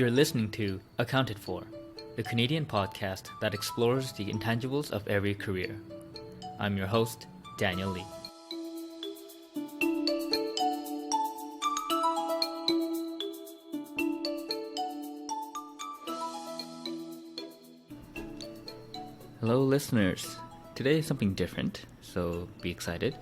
You're listening to Accounted For, the Canadian podcast that explores the intangibles of every career. I'm your host, Daniel Lee. Hello, listeners. Today is something different, so be excited.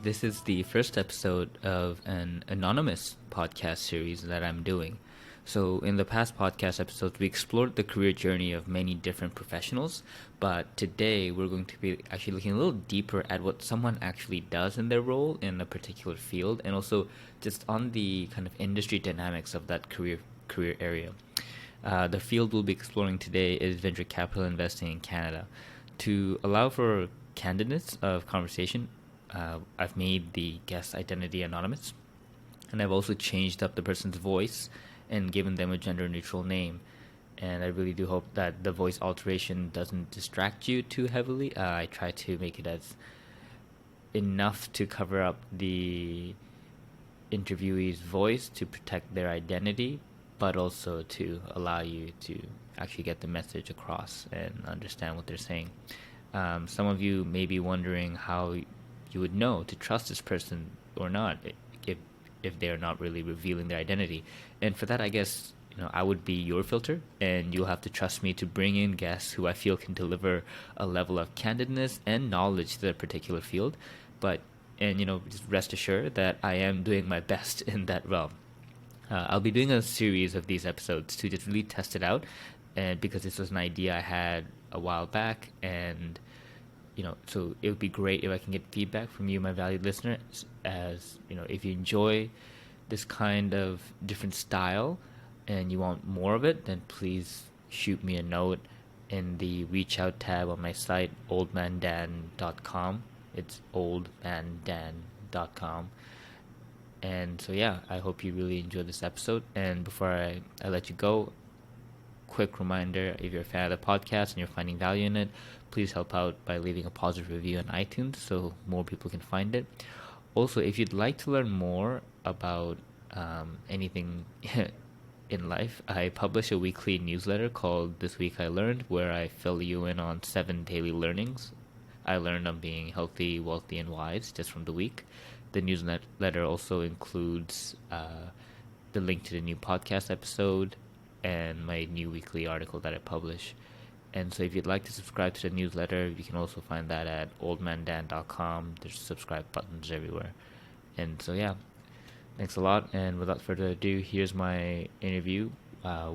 This is the first episode of an anonymous podcast series that I'm doing. So in the past podcast episodes, we explored the career journey of many different professionals, but today we're going to be actually looking a little deeper at what someone actually does in their role in a particular field, and also just on the kind of industry dynamics of that career area. The field we'll be exploring today is venture capital investing in Canada. To allow for candidness of conversation, I've made the guest identity anonymous, and I've also changed up the person's voice and given them a gender-neutral name. And I really do hope that the voice alteration doesn't distract you too heavily. I try to make it as enough to cover up the interviewee's voice to protect their identity, but also to allow you to actually get the message across and understand what they're saying. Some of you may be wondering how you would know to trust this person or not if they're not really revealing their identity. And for that, I guess, I would be your filter, and you'll have to trust me to bring in guests who I feel can deliver a level of candidness and knowledge to their particular field. Just rest assured that I am doing my best in that realm. I'll be doing a series of these episodes to just really test it out, and because this was an idea I had a while back, and so it would be great if I can get feedback from you, my valued listeners, as if you enjoy this kind of different style and you want more of it, then please shoot me a note in the reach out tab on my site, oldmandan.com. It's oldmandan.com. And so I hope you really enjoyed this episode. And before I let you go, quick reminder, if you're a fan of the podcast and you're finding value in it, please help out by leaving a positive review on iTunes so more people can find it. Also, if you'd like to learn more about anything in life, I publish a weekly newsletter called This Week I Learned, where I fill you in on 7 daily learnings I learned on being healthy, wealthy, and wise just from the week. The newsletter also includes the link to the new podcast episode and my new weekly article that I publish. And so if you'd like to subscribe to the newsletter, you can also find that at oldmandan.com. There's subscribe buttons everywhere. And so thanks a lot. And without further ado, here's my interview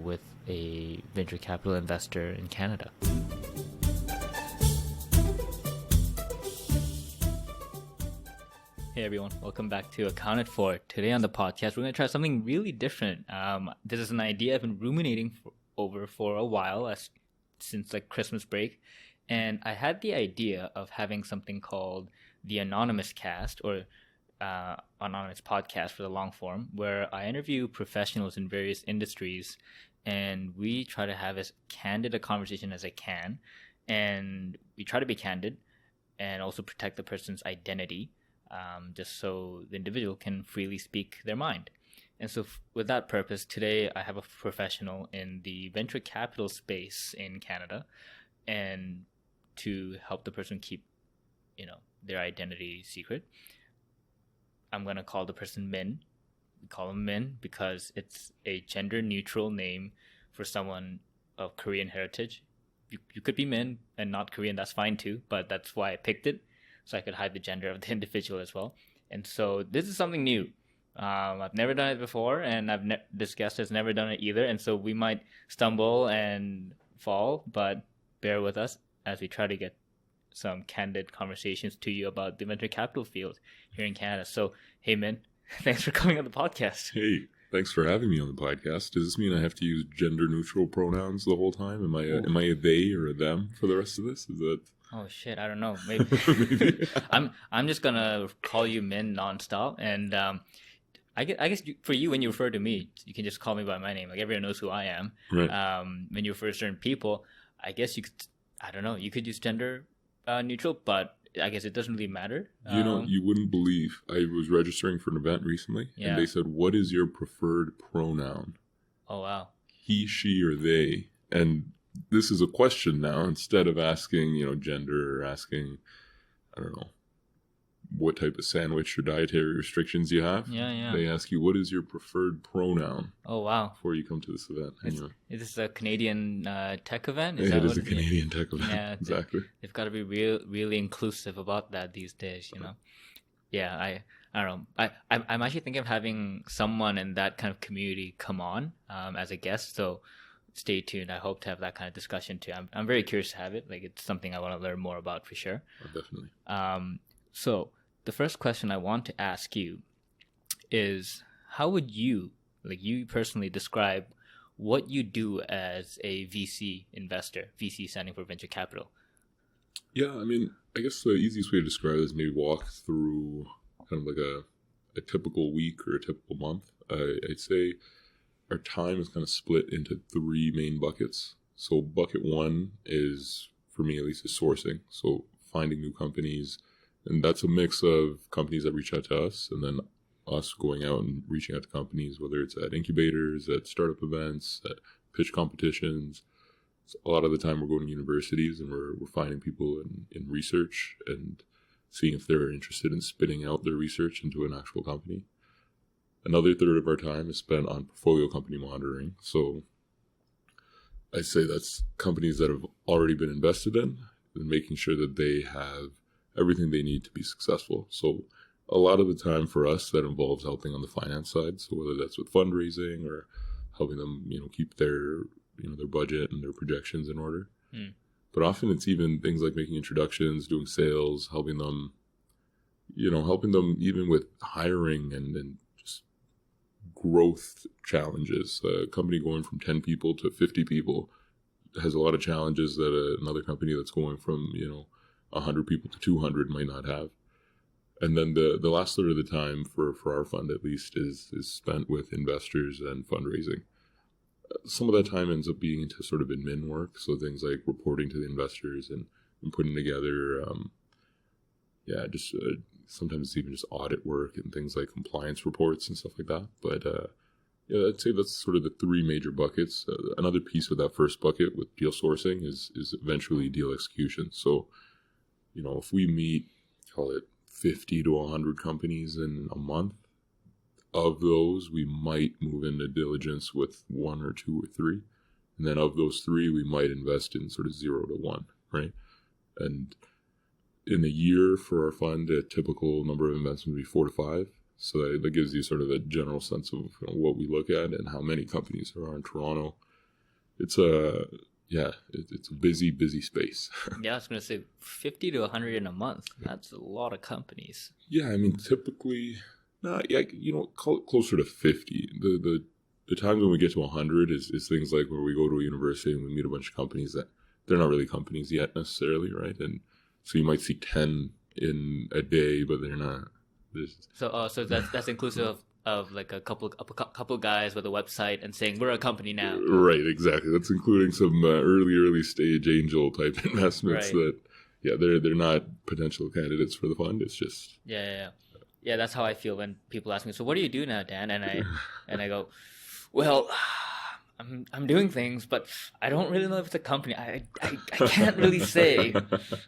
with a venture capital investor in Canada. Hey everyone, welcome back to Accounted For. Today on the podcast, we're going to try something really different. This is an idea I've been ruminating over for a while, since Christmas break, and I had the idea of having something called the Anonymous Cast, or Anonymous Podcast for the long form, where I interview professionals in various industries, and we try to have as candid a conversation as I can, and we try to be candid and also protect the person's identity, just so the individual can freely speak their mind. And so with that purpose, today I have a professional in the venture capital space in Canada, and to help the person keep, their identity secret, I'm going to call the person Min. We call him Min because it's a gender-neutral name for someone of Korean heritage. You could be Min and not Korean, that's fine too, but that's why I picked it, so I could hide the gender of the individual as well. And so this is something new. I've never done it before, and this guest has never done it either, and so we might stumble and fall, but bear with us as we try to get some candid conversations to you about the venture capital field here in Canada. So, hey, Min, thanks for coming on the podcast. Hey, thanks for having me on the podcast. Does this mean I have to use gender-neutral pronouns the whole time? Am I a they or a them for the rest of this? Is that... Oh shit, I don't know. Maybe. Maybe. I'm just gonna call you Min nonstop, and I guess for you, when you refer to me, you can just call me by my name. Everyone knows who I am. Right. When you refer to certain people, I guess you could use gender neutral, but I guess it doesn't really matter. You wouldn't believe. I was registering for an event recently, and they said, "What is your preferred pronoun?" Oh wow. he, she, or they. And this is a question now. Instead of asking, gender or asking, I don't know, what type of sandwich or dietary restrictions you have. Yeah. They ask you, what is your preferred pronoun? Oh, wow. Before you come to this event. Is this a Canadian tech event? It is a Canadian tech event. Yeah, exactly. They've got to be really inclusive about that these days, Yeah, I don't know. I'm actually thinking of having someone in that kind of community come on as a guest. So stay tuned. I hope to have that kind of discussion too. I'm very curious to have it. Like, it's something I want to learn more about for sure. Oh, definitely. So the first question I want to ask you is, how would you personally describe what you do as a VC investor, VC standing for venture capital? Yeah, I mean, I guess the easiest way to describe it is maybe walk through kind of like a typical week or a typical month. I'd say our time is kind of split into three main buckets. So bucket one is, for me at least, is sourcing. So finding new companies. And that's a mix of companies that reach out to us and then us going out and reaching out to companies, whether it's at incubators, at startup events, at pitch competitions. So a lot of the time we're going to universities and we're finding people in research and seeing if they're interested in spitting out their research into an actual company. Another third of our time is spent on portfolio company monitoring. So I say that's companies that have already been invested in and making sure that they have everything they need to be successful. So a lot of the time for us that involves helping on the finance side. So whether that's with fundraising or helping them, keep their budget and their projections in order. But often it's even things like making introductions, doing sales, helping them even with hiring and just growth challenges. A company going from 10 people to 50 people has a lot of challenges that another company that's going from, 100 people to 200 might not have. And then the last third of the time for our fund at least is spent with investors and fundraising. Some of that time ends up being into sort of admin work, so things like reporting to the investors and putting together, sometimes it's even just audit work and things like compliance reports and stuff like that. But I'd say that's sort of the three major buckets. Another piece of that first bucket with deal sourcing is eventually deal execution. So, if we meet, call it 50 to 100 companies in a month, of those, we might move into diligence with one or two or three. And then of those three, we might invest in sort of 0 to 1, right? And in a year for our fund, a typical number of investments would be 4 to 5. So that gives you sort of a general sense of what we look at and how many companies there are in Toronto. It's a busy space. Yeah, I was going to say 50 to 100 in a month. That's a lot of companies. Yeah, I mean, typically... call it closer to 50. The times when we get to 100 is things like where we go to a university and we meet a bunch of companies that they're not really companies yet necessarily, right? And so you might see 10 in a day, but they're not. So that's inclusive of like a couple guys with a website and saying we're a company now. Right, exactly. That's including some early stage angel type investments that they're not potential candidates for the fund. It's just Yeah, that's how I feel when people ask me, so what do you do now, Dan? And I go, well, I'm doing things, but I don't really know if it's a company. I can't really say.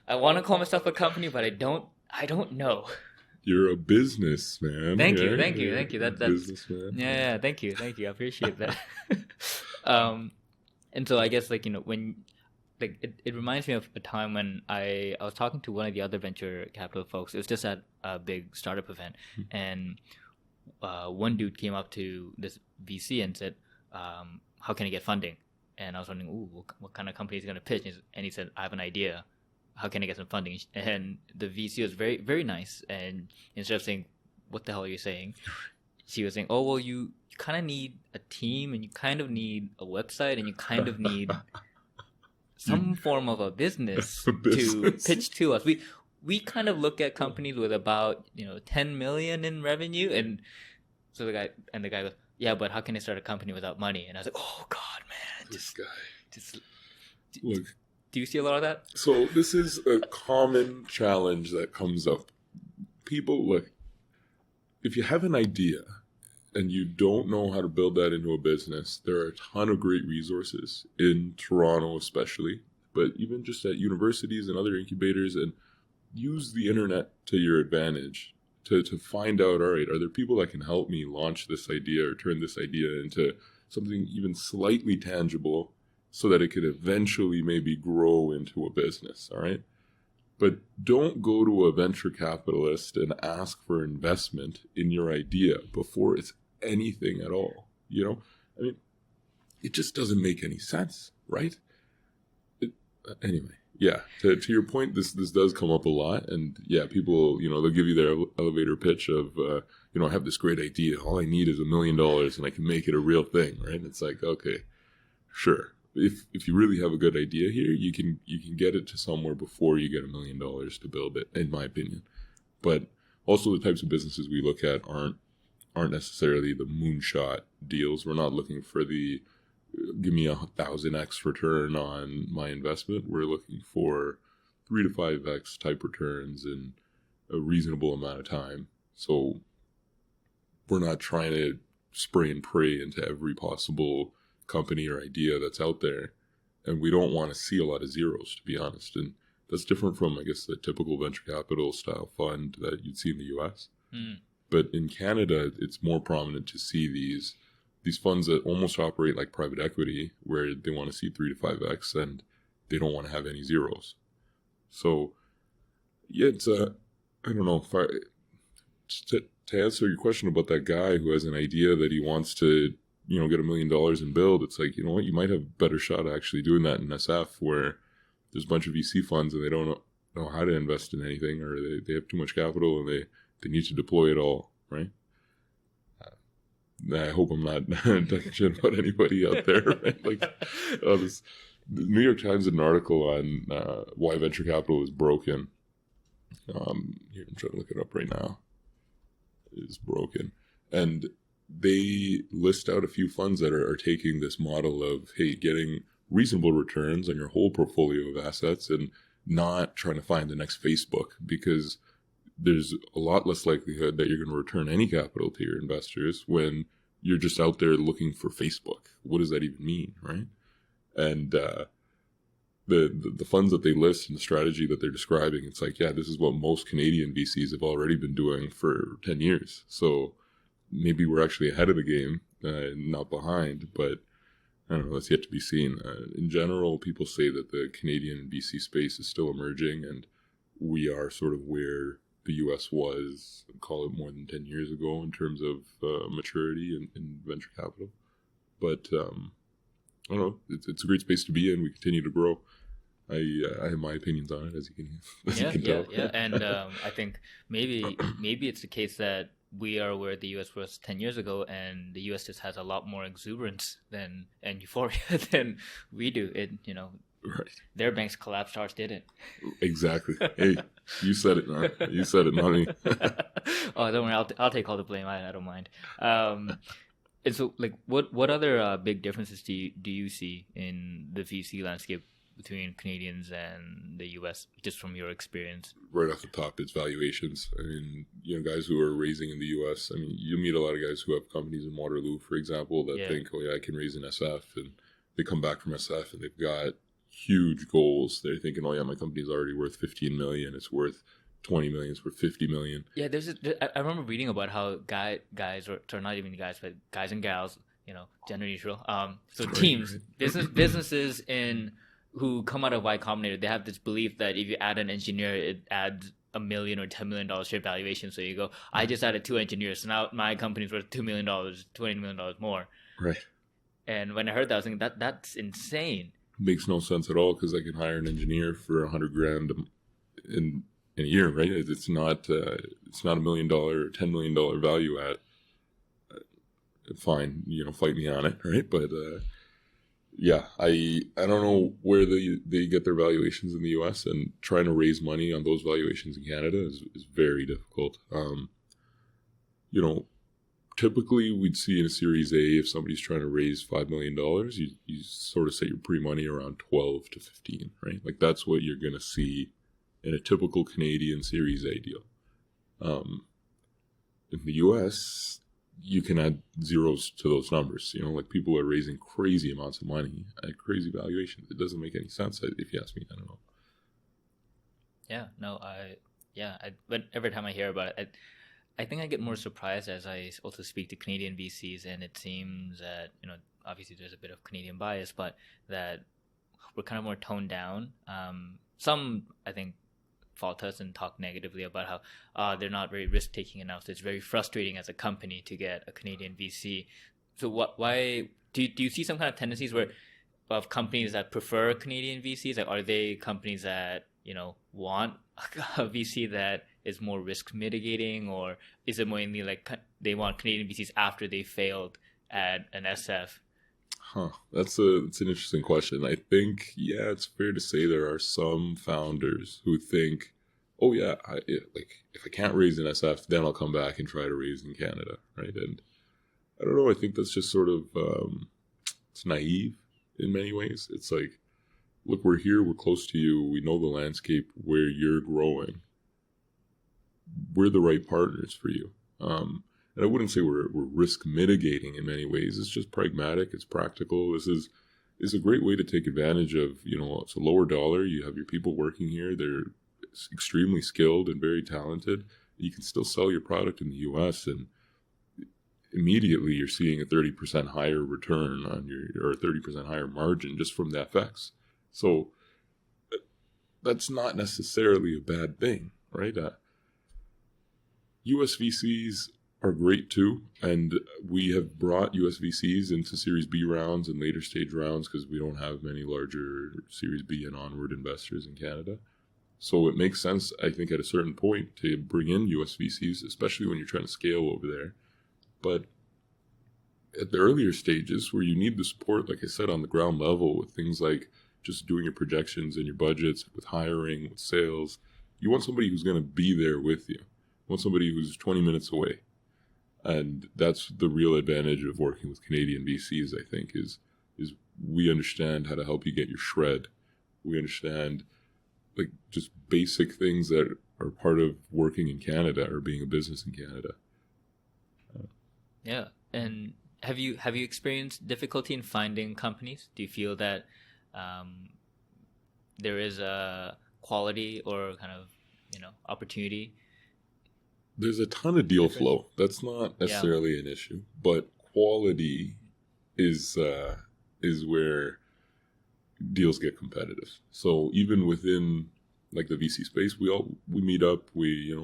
I want to call myself a company, but I don't know. You're a businessman. Thank you. That's businessman. Yeah, thank you. I appreciate that. And so I guess when it reminds me of a time when I was talking to one of the other venture capital folks. It was just at a big startup event, and one dude came up to this VC and said, "How can I get funding?" And I was wondering, what kind of company is going to pitch? And he said, "I have an idea. How can I get some funding?" And the VC was very, very nice. And instead of saying, "What the hell are you saying?" she was saying, "Oh, well, you kind of need a team, and you kind of need a website, and you kind of need." Some form of a business to pitch to us. We kind of look at companies with about 10 million in revenue, and so the guy goes, "Yeah, but how can I start a company without money?" And I was like, "Oh God, man, look." Do you see a lot of that? So this is a common challenge that comes up. People look. If you have an idea and you don't know how to build that into a business, there are a ton of great resources in Toronto especially, but even just at universities and other incubators, and use the internet to your advantage to find out, all right, are there people that can help me launch this idea or turn this idea into something even slightly tangible so that it could eventually maybe grow into a business, all right? But don't go to a venture capitalist and ask for investment in your idea before it's anything at all. You know, I mean, it just doesn't make any sense, right? Anyway, yeah. To your point, this does come up a lot, and yeah, people, they'll give you their elevator pitch of, I have this great idea. All I need is $1 million, and I can make it a real thing, right? It's like, okay, sure. If you really have a good idea here, you can get it to somewhere before you get $1 million to build it, in my opinion. But also the types of businesses we look at aren't necessarily the moonshot deals. We're not looking for the give me 1,000x return on my investment. We're looking for 3 to 5x type returns in a reasonable amount of time. So we're not trying to spray and pray into every possible company or idea that's out there, and we don't want to see a lot of zeros, to be honest. And that's different from, I guess, the typical venture capital style fund that you'd see in the US. But in Canada, it's more prominent to see these funds that almost operate like private equity, where they want to see 3 to 5x and they don't want to have any zeros. So yeah, it's I don't know if to answer your question about that guy who has an idea that he wants to get $1 million and build, it's like, you know what, you might have a better shot at actually doing that in SF, where there's a bunch of VC funds and they don't know how to invest in anything, or they have too much capital and they need to deploy it all, right? I hope I'm not talking shit about anybody out there, right? Like, the New York Times did an article on why venture capital is broken. Here, I'm trying to look it up right now. It is broken. And they list out a few funds that are taking this model of, hey, getting reasonable returns on your whole portfolio of assets and not trying to find the next Facebook, because there's a lot less likelihood that you're going to return any capital to your investors when you're just out there looking for Facebook. What does that even mean, right? And the funds that they list and the strategy that they're describing, it's like, yeah, this is what most Canadian VCs have already been doing for 10 years. So maybe we're actually ahead of the game, not behind, but I don't know, that's yet to be seen. In general, people say that the Canadian VC space is still emerging, and we are sort of where the US was, call it more than 10 years ago, in terms of maturity in venture capital. But I don't know, it's a great space to be in. We continue to grow. I have my opinions on it, as you can tell. Yeah. And I think maybe it's the case that we are where the US was 10 years ago, and the US just has a lot more exuberance and euphoria than we do. Right. Their banks collapsed, ours didn't. Exactly. Hey, you said it, man. You said it, not me. Oh, don't worry. I'll take all the blame. I don't mind. And so, like, what other big differences do you see in the VC landscape between Canadians and the US, just from your experience? Right off the top, it's valuations. I mean, guys who are raising in the US, I mean, you meet a lot of guys who have companies in Waterloo, for example, that think, oh yeah, I can raise an SF, and they come back from SF and they've got huge goals. They're thinking, oh yeah, my company's already worth 15 million, it's worth 20 million, it's worth 50 million. Yeah, I remember reading about how guys, or not even guys, but guys and gals, gender neutral, so teams, businesses who come out of Y Combinator, they have this belief that if you add an engineer, it adds $1 million or $10 million share valuation. So you go, I just added 2 engineers, so now my company's worth $2 million, $20 million more. Right. And when I heard that, I was thinking that's insane. Makes no sense at all, because I can hire an engineer for $100,000 in a year, right? It's not $1 million or $10 million value add. Fine, fight me on it, right? But yeah, I don't know where they get their valuations in the US, and trying to raise money on those valuations in Canada is very difficult. Typically we'd see in a Series A, if somebody's trying to raise $5 million, you sort of set your pre-money around 12 to 15, right? Like, that's what you're going to see in a typical Canadian Series A deal. In the US, you can add zeros to those numbers. Like people are raising crazy amounts of money at crazy valuations. It doesn't make any sense if you ask me. I don't know. But every time I hear about it, I think I get more surprised as I also speak to Canadian VCs, and it seems that, obviously there's a bit of Canadian bias, but that we're kind of more toned down. Some, I think, fault us and talk negatively about how they're not very risk taking enough. So it's very frustrating as a company to get a Canadian VC. So why do you see some kind of tendencies of companies that prefer Canadian VCs? Like, are they companies that want a VC that is more risk mitigating, or is it mainly like they want Canadian VCs after they failed at an SF? That's an interesting question. I think, it's fair to say there are some founders who think, oh yeah, if I can't raise an SF, then I'll come back and try to raise in Canada, right? And I don't know. I think that's just sort of it's naive in many ways. It's like, look, we're here, we're close to you, we know the landscape where you're growing. We're the right partners for you. And I wouldn't say we're risk mitigating in many ways. It's just pragmatic. It's practical. This is a great way to take advantage of, it's a lower dollar. You have your people working here. They're extremely skilled and very talented. You can still sell your product in the US, and immediately you're seeing a 30% higher return on or a 30% higher margin just from the FX. So that's not necessarily a bad thing, right? US VCs are great too, and we have brought US VCs into Series B rounds and later stage rounds because we don't have many larger Series B and onward investors in Canada. So it makes sense, I think, at a certain point to bring in US VCs, especially when you're trying to scale over there. But at the earlier stages where you need the support, like I said, on the ground level with things like just doing your projections and your budgets, with hiring, with sales, you want somebody who's going to be there with you. You want somebody who's 20 minutes away. And that's the real advantage of working with Canadian VCs, I think, is we understand how to help you get your shred. We understand like just basic things that are part of working in Canada or being a business in Canada. Yeah. And have you experienced difficulty in finding companies? Do you feel that there is a quality or kind of, opportunity? There's a ton of deal flow. That's not necessarily an issue, but quality is where deals get competitive. So even within like the VC space, we meet up. We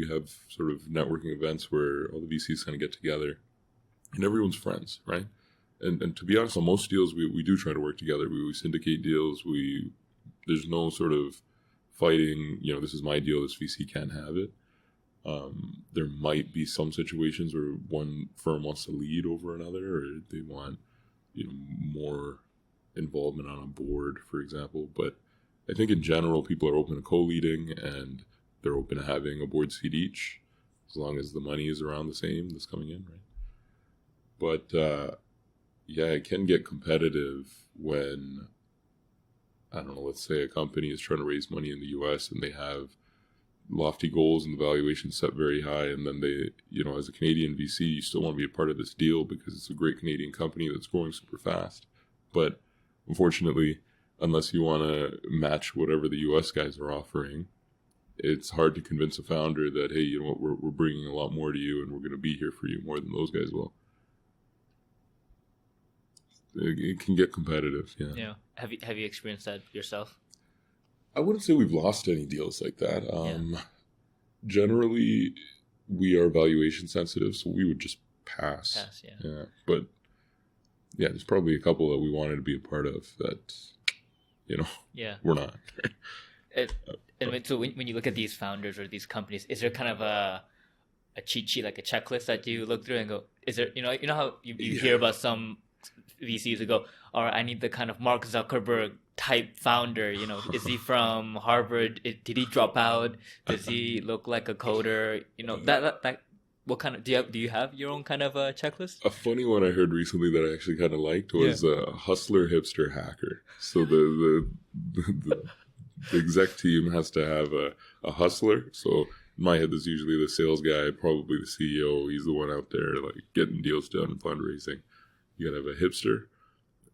have sort of networking events where all the VCs kind of get together, and everyone's friends, right? And to be honest, on most deals, we do try to work together. We syndicate deals. There's no sort of fighting. This is my deal. This VC can't have it. There might be some situations where one firm wants to lead over another, or they want, more involvement on a board, for example. But I think in general, people are open to co-leading, and they're open to having a board seat each, as long as the money is around the same that's coming in, right? But it can get competitive when, I don't know, let's say a company is trying to raise money in the US and they have lofty goals and the valuation set very high, and then they, as a Canadian VC, you still want to be a part of this deal because it's a great Canadian company that's growing super fast. But unfortunately, unless you want to match whatever the US guys are offering, it's hard to convince a founder that, hey, we're bringing a lot more to you and we're going to be here for you more than those guys will. It can get competitive, yeah. Yeah. Have you experienced that yourself? I wouldn't say we've lost any deals like that. Generally, we are valuation sensitive, so we would just pass. Yeah. But there's probably a couple that we wanted to be a part of that, we're not. So when you look at these founders or these companies, is there kind of a cheat sheet, like a checklist that you look through and go, is there, you know how you hear about some VCs who go, all right, I need the kind of Mark Zuckerberg type founder, is he from Harvard? Did he drop out? Does he look like a coder? That what kind of, do you have your own kind of a checklist? A funny one I heard recently that I actually kind of liked was hustler, hipster, hacker. So the exec team has to have a hustler. So in my head, there's usually the sales guy, probably the CEO. He's the one out there like getting deals done and fundraising. You gotta have a hipster,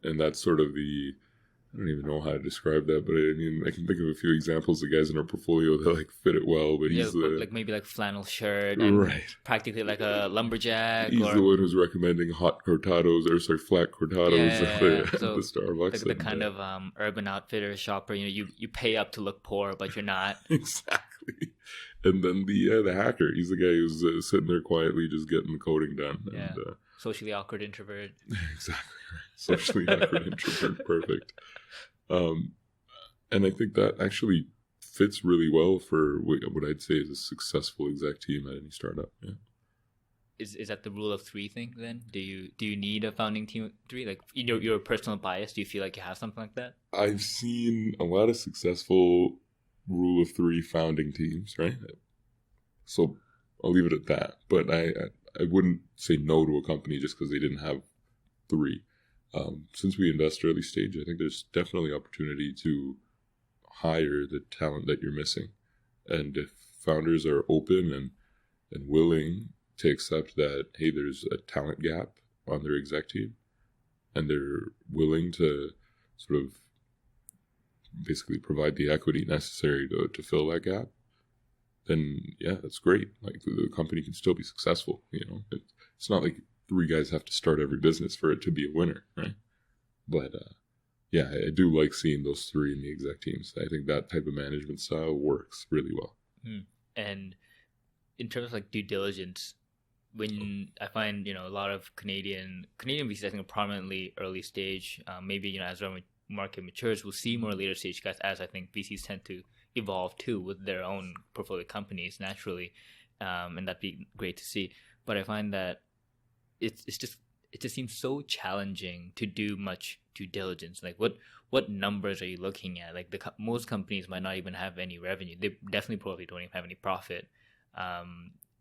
and that's sort of I don't even know how to describe that, but I mean, I can think of a few examples of guys in our portfolio that like fit it well. But he's like maybe like flannel shirt and practically like a lumberjack. He's the one who's recommending hot cortados flat cortados at the Starbucks. The kind of urban outfitter shopper. You pay up to look poor, but you're not. Exactly. And then the hacker. He's the guy who's sitting there quietly just getting the coding done. Yeah. And, socially awkward introvert. Exactly right. Socially awkward introvert. Perfect. And I think that actually fits really well for what I'd say is a successful exec team at any startup. Yeah. Is that the rule of three thing then? Do you need a founding team of three? Like your personal bias, do you feel like you have something like that? I've seen a lot of successful rule of three founding teams, right? So I'll leave it at that. But I wouldn't say no to a company just because they didn't have three. Since we invest early stage, I think there's definitely opportunity to hire the talent that you're missing. And if founders are open and willing to accept that, hey, there's a talent gap on their exec team, and they're willing to sort of basically provide the equity necessary to fill that gap, then yeah, that's great. Like the company can still be successful. It's not like three guys have to start every business for it to be a winner, right? But yeah, I do like seeing those three in the exec teams. I think that type of management style works really well. And in terms of like due diligence, when I find a lot of Canadian VCs, I think, are prominently early stage. Maybe as our market matures, we'll see more later stage guys, as I think VCs tend to evolve too with their own portfolio companies naturally, and that'd be great to see. But I find that it just seems so challenging to do much due diligence. Like what numbers are you looking at? Like most companies might not even have any revenue. They definitely probably don't even have any profit.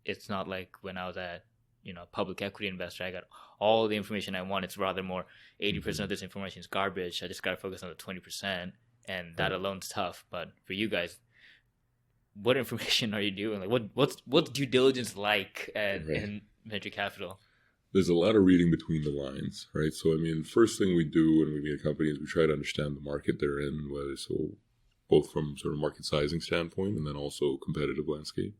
It's not like when I was at public equity investor, I got all the information I want. It's rather more 80% of this information is garbage. I just got to focus on the 20%, and that alone's tough. But for you guys, what information are you doing? Like what's due diligence like in venture capital? There's a lot of reading between the lines, right? So, I mean, first thing we do when we meet a company is we try to understand the market they're in, both from sort of market sizing standpoint and then also competitive landscape.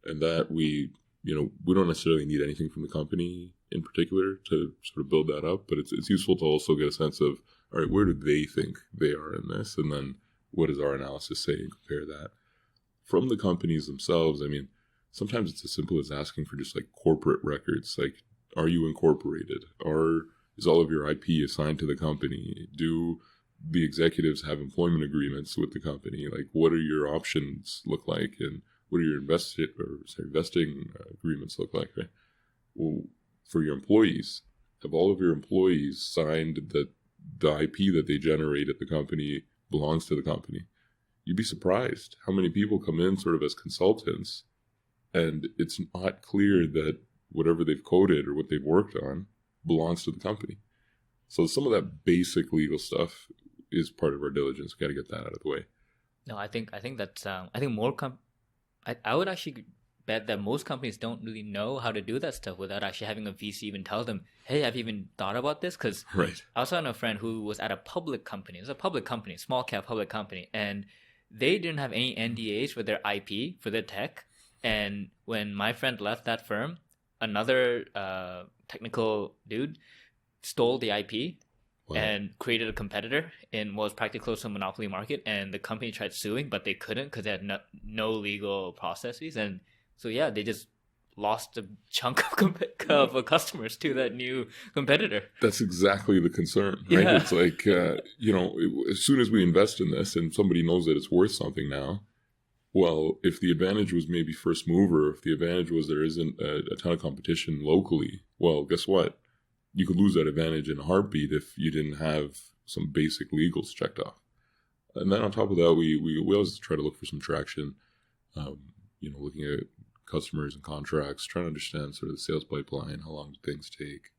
And that we don't necessarily need anything from the company in particular to sort of build that up, but it's useful to also get a sense of, all right, where do they think they are in this? And then what does our analysis say and compare that? From the companies themselves, I mean, sometimes it's as simple as asking for just like corporate records, like, are you incorporated? Is all of your IP assigned to the company? Do the executives have employment agreements with the company? Like, what are your options look like? And what do your investing agreements look like? Right? Well, for your employees, have all of your employees signed that the IP that they generate at the company belongs to the company? You'd be surprised how many people come in sort of as consultants, and it's not clear that whatever they've coded or what they've worked on belongs to the company. So some of that basic legal stuff is part of our diligence. Got to get that out of the way. No, I think that's I think more I would actually bet that most companies don't really know how to do that stuff without actually having a VC even tell them, hey, have you even thought about this? Because I was talking to a friend who was at a public company. It was a public company, small cap public company, and they didn't have any NDAs for their IP, for their tech. And when my friend left that firm, another technical dude stole the IP and created a competitor in what was practically close to a monopoly market, and the company tried suing, but they couldn't because they had no legal processes. And so yeah, they just lost a chunk of customers to that new competitor. That's exactly the concern, right? Yeah. It's like as soon as we invest in this and somebody knows that it's worth something now, well, if the advantage was maybe first mover, if the advantage was there isn't a ton of competition locally, well, guess what? You could lose that advantage in a heartbeat if you didn't have some basic legals checked off. And then on top of that, we always try to look for some traction, looking at customers and contracts, trying to understand sort of the sales pipeline, how long do things take.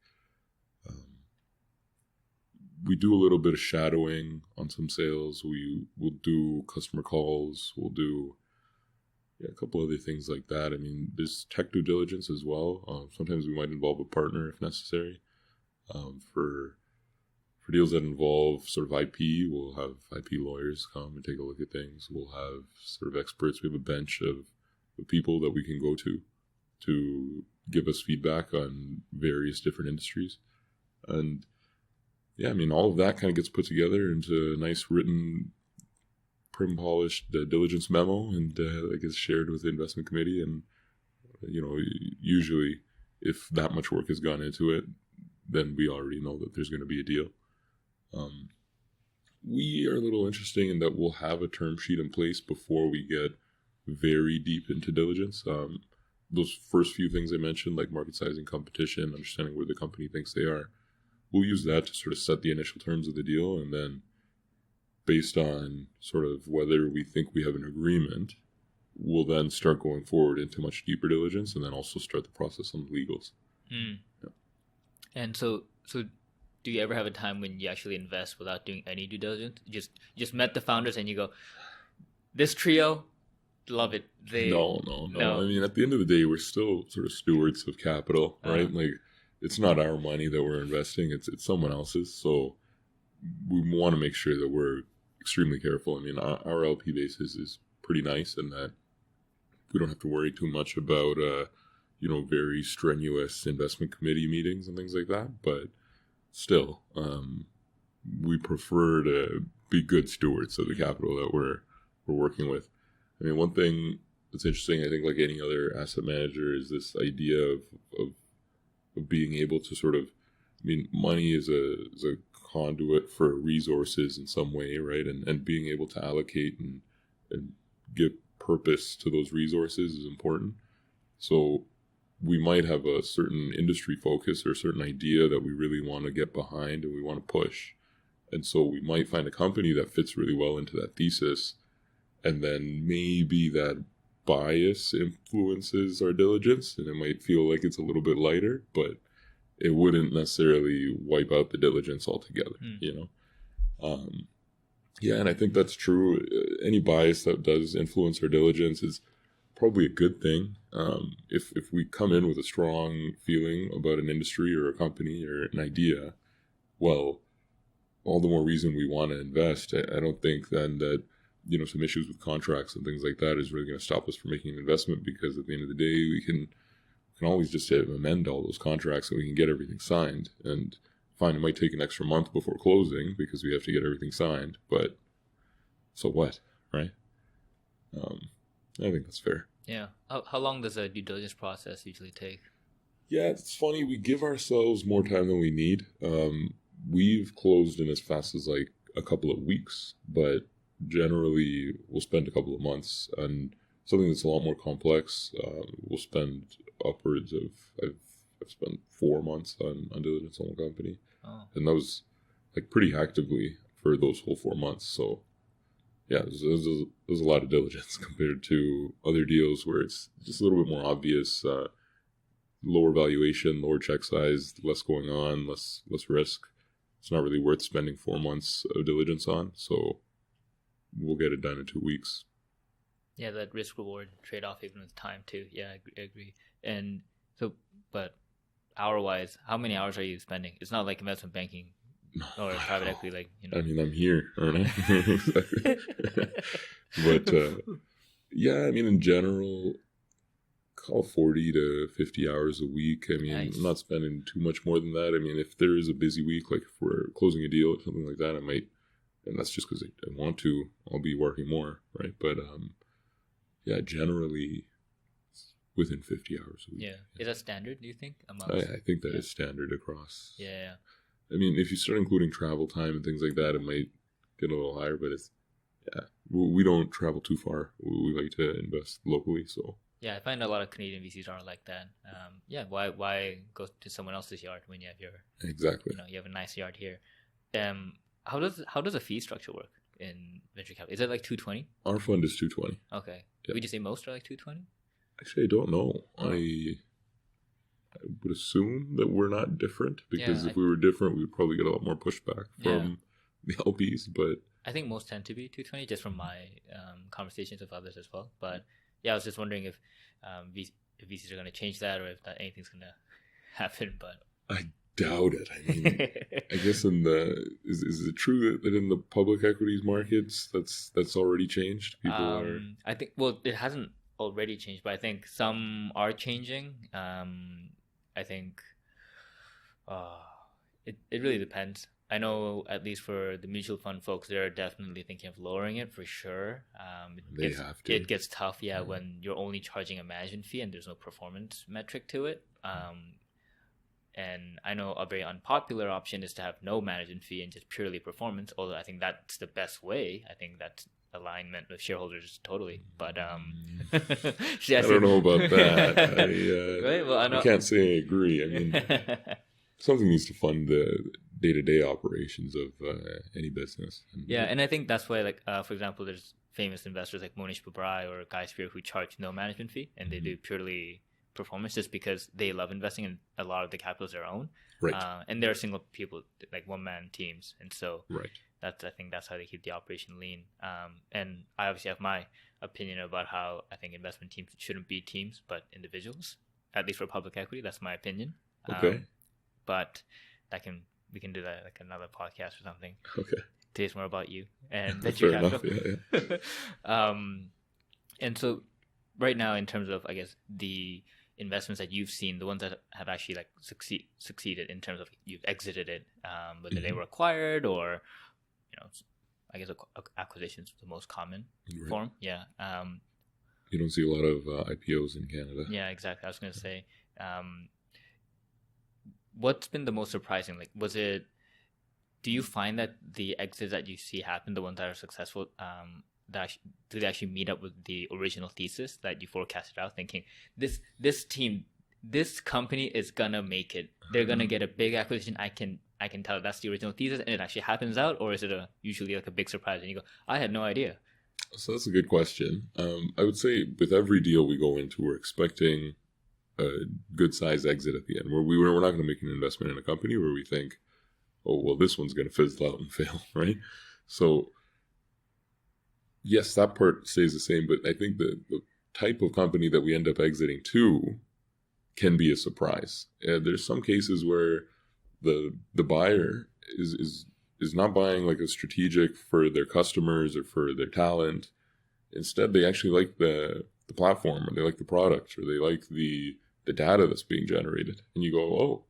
We do a little bit of shadowing on some sales. We will do customer calls. We'll do Yeah, a couple other things like that. I mean, there's tech due diligence as well. Sometimes we might involve a partner if necessary. For deals that involve sort of IP, we'll have IP lawyers come and take a look at things. We'll have sort of experts. We have a bench of people that we can go to give us feedback on various different industries. And yeah, I mean, all of that kind of gets put together into a nice written, prim polished diligence memo, and that gets shared with the investment committee. And usually, if that much work has gone into it, then we already know that there's going to be a deal. We are a little interesting in that we'll have a term sheet in place before we get very deep into diligence. Those first few things I mentioned, like market sizing, competition, understanding where the company thinks they are, we'll use that to sort of set the initial terms of the deal, and then based on sort of whether we think we have an agreement, we'll then start going forward into much deeper diligence, and then also start the process on the legals. Mm. Yeah. And so do you ever have a time when you actually invest without doing any due diligence? You just met the founders and you go, this trio, love it. No. I mean, at the end of the day, we're still sort of stewards of capital, right? Like, it's not our money that we're investing; it's someone else's. So we want to make sure that we're extremely careful. I mean, our LP basis is pretty nice in that we don't have to worry too much about very strenuous investment committee meetings and things like that. But still, we prefer to be good stewards of the capital that we're working with. I mean, one thing that's interesting, I think, like any other asset manager, is this idea of being able to sort of, I mean, money is a conduit for resources in some way, right? And being able to allocate and give purpose to those resources is important. So we might have a certain industry focus or a certain idea that we really want to get behind and we want to push. And so we might find a company that fits really well into that thesis, and then maybe that bias influences our diligence, and it might feel like it's a little bit lighter, but it wouldn't necessarily wipe out the diligence altogether, Yeah, and I think that's true. Any bias that does influence our diligence is probably a good thing. If we come in with a strong feeling about an industry or a company or an idea, well, all the more reason we want to invest. I don't think then that some issues with contracts and things like that is really going to stop us from making an investment, because at the end of the day, we can always just amend all those contracts and we can get everything signed. And fine, it might take an extra month before closing because we have to get everything signed, but so what, right? I think that's fair. Yeah. How long does a due diligence process usually take? Yeah, it's funny. We give ourselves more time than we need. We've closed in as fast as like a couple of weeks, but generally we'll spend a couple of months. And something that's a lot more complex, we'll spend upwards of, I've spent 4 months on diligence on the company. And that was like pretty actively for those whole 4 months. So yeah, there's a lot of diligence compared to other deals where it's just a little bit more obvious, lower valuation, lower check size, less going on, less risk. It's not really worth spending 4 months of diligence on. So we'll get it done in 2 weeks. Yeah, that risk reward trade off even with time too. Yeah, I agree. And so, but hour wise, how many hours are you spending? It's not like investment banking or private equity, like I mean, I'm here, aren't I? But yeah, I mean, in general, call 40 to 50 hours a week. I mean, nice. I'm not spending too much more than that. I mean, if there is a busy week, like if we're closing a deal or something like that, I might, and that's just because I want to, I'll be working more, right? But yeah, generally within 50 hours a week. Yeah. Is that standard, do you think? I think that is standard across. Yeah. I mean, if you start including travel time and things like that, it might get a little higher, but we don't travel too far. We like to invest locally, so. Yeah, I find a lot of Canadian VCs are like that. Why go to someone else's yard when you have your exactly? You have a nice yard here. How does a fee structure work in venture capital? Is it like 220? Our fund is 220. Okay. Yeah. Would you say most are like 220? Actually, I don't know. I would assume that we're not different, because if we were different, we would probably get a lot more pushback from the LPs. But I think most tend to be 220, just from my conversations with others as well. But yeah, I was just wondering if if VCs are going to change that, or if that anything's going to happen. But I doubt it. I mean, I guess is it true that in the public equities markets that's already changed? People are I think, well, it hasn't already changed, but I think some are changing. I think uh, it really depends. I know at least for the mutual fund folks, they're definitely thinking of lowering it for sure. they have to. It gets tough, yeah, when you're only charging a management fee and there's no performance metric to it. And I know a very unpopular option is to have no management fee and just purely performance. Although I think that's the best way. I think that's alignment with shareholders totally. But I don't know about that. Right? Well, I know. I can't say I agree. I mean, something needs to fund the day-to-day operations of any business. Yeah, and I think that's why, like, for example, there's famous investors like Monish Babrai or Guy Spear who charge no management fee, and they do purely performance just because they love investing and a lot of the capital is their own. Right. And they're single people, like one-man teams. And so right. I think that's how they keep the operation lean. And I obviously have my opinion about how I think investment teams shouldn't be teams, but individuals, at least for public equity. That's my opinion. Okay. But we can do that like another podcast or something. Okay. Today's more about you and Fair enough. Yeah. And so right now, in terms of, I guess, the investments that you've seen, the ones that have actually like succeeded in terms of you've exited it, whether they were acquired or, I guess acquisitions the most common form. Yeah. You don't see a lot of IPOs in Canada. Yeah, exactly. I was going to say, what's been the most surprising? Like, do you find that the exits that you see happen, the ones that are successful, do they actually meet up with the original thesis that you forecasted out, thinking this team, this company is gonna make it, they're gonna get a big acquisition, I can tell that's the original thesis, and it actually happens out? Or is it usually like a big surprise and you go, I had no idea? So that's a good question. I would say with every deal we go into, we're expecting a good size exit at the end, where we're not going to make an investment in a company where we think, oh, well, this one's going to fizzle out and fail, right? So yes, that part stays the same, but I think the type of company that we end up exiting to can be a surprise. There's some cases where the buyer is not buying like a strategic for their customers or for their talent. Instead, they actually like the platform, or they like the product, or they like the data that's being generated. And you go, oh,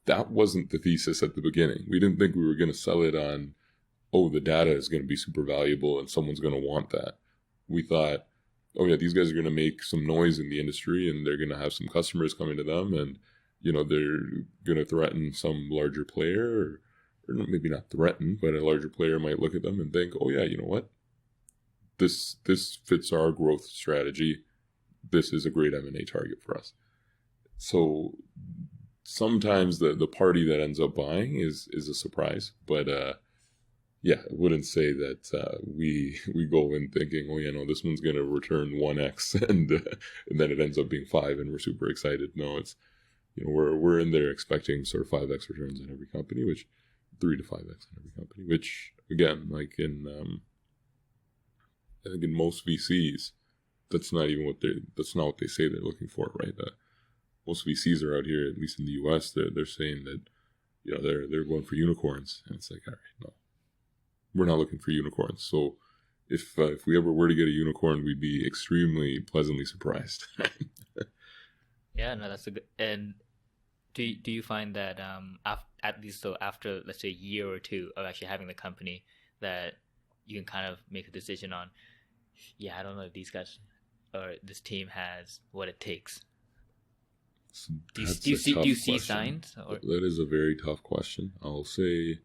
that wasn't the thesis at the beginning. We didn't think we were going to sell it on, oh, the data is going to be super valuable and someone's going to want that. We thought, oh yeah, these guys are going to make some noise in the industry and they're going to have some customers coming to them, and they're going to threaten some larger player, or maybe not threaten, but a larger player might look at them and think, oh yeah, you know what? This fits our growth strategy. This is a great M&A target for us. So sometimes the party that ends up buying is a surprise, but yeah, I wouldn't say that we go in thinking, oh yeah, no, this one's going to return 1x and then it ends up being 5 and we're super excited. No, it's we're in there expecting sort of 5x returns in every company, which 3 to 5x in every company, which again, like in I think in most VCs, that's not what they say they're looking for, right? Most VCs are out here, at least in the US, they're saying that they're going for unicorns, and it's like, all right, no, we're not looking for unicorns. So if we ever were to get a unicorn, we'd be extremely pleasantly surprised. Yeah, no, that's a good. And do you find that at least so after, let's say, a year or two of actually having the company, that you can kind of make a decision on, yeah, I don't know if these guys or this team has what it takes? Do you see signs? Or? That is a very tough question. I'll say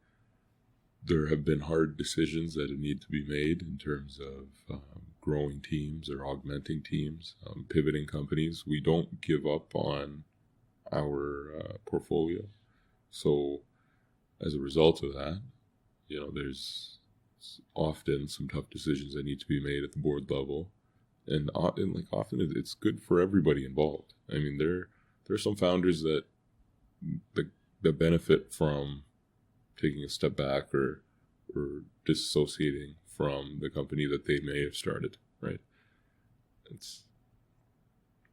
there have been hard decisions that need to be made in terms of growing teams or augmenting teams, pivoting companies. We don't give up on our portfolio. So as a result of that, there's often some tough decisions that need to be made at the board level. And often it's good for everybody involved. I mean, there are some founders that benefit from taking a step back or disassociating from the company that they may have started, right?